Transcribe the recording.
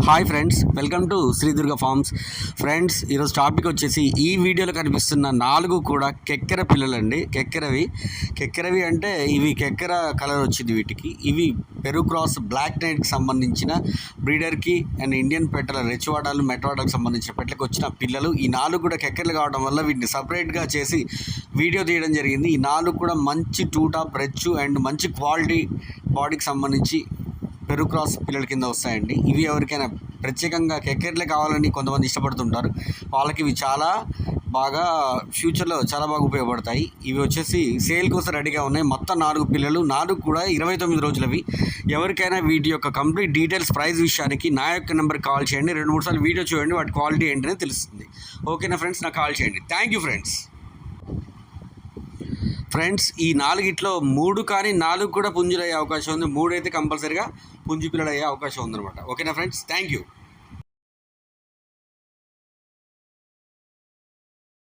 Hi friends, welcome to Shri Durga farms. Friends, ఈరోజు topic వచ్చేసి ఈ వీడియోలో కనిపిస్తున్న 4 కూడా కెక్కెర పిల్లలండి. కెక్కెరవి అంటే ఇవి కెక్కెర కలర్ వచ్చింది వీటికి. ఇవి పెరు క్రాస్ బ్లాక్ నైట్కి సంబంధించిన బ్రీడర్కి అండ్ ఇండియన్ పెట్టల రెచ్చివాడాలు మెట్టవాడాలకు సంబంధించిన పెట్టలకు వచ్చిన పిల్లలు. ఈ 4 కూడా కెక్కెరలు కావడం వల్ల వీటిని సపరేట్గా చేసి వీడియో తీయడం జరిగింది. ఈ 4 కూడా మంచి టూ టాప్ రెచ్చు అండ్ మంచి క్వాలిటీ బాడీకి సంబంధించి పెరు క్రాస్ పిల్లల కింద వస్తాయండి. ఇవి ఎవరికైనా ప్రత్యేకంగా కెక్కెర్లే కావాలని కొంతమంది ఇష్టపడుతుంటారు. వాళ్ళకి ఇవి చాలా బాగా ఫ్యూచర్లో చాలా బాగా ఉపయోగపడతాయి. ఇవి వచ్చేసి సేల్ కోసం రెడీగా ఉన్నాయి. మొత్తం 4 పిల్లలు, 4 కూడా 29 రోజులవి. ఎవరికైనా వీటి యొక్క కంప్లీట్ డీటెయిల్స్, ప్రైస్ విషయానికి నా యొక్క నెంబర్కి కాల్ చేయండి. 2-3 సార్లు వీడియో చూడండి, వాటి క్వాలిటీ ఏంటనే తెలుస్తుంది. ఓకేనా ఫ్రెండ్స్, నాకు కాల్ చేయండి. Thank you friends. ఈ 4 3 కానీ 4 కూడా పుంజులు అయ్యే అవకాశం ఉంది. 3 అయితే కంపల్సరీగా పుంజు పిల్లలు అయ్యే అవకాశం ఉందన్నమాట. ఓకేనా ఫ్రెండ్స్, థ్యాంక్ యూ.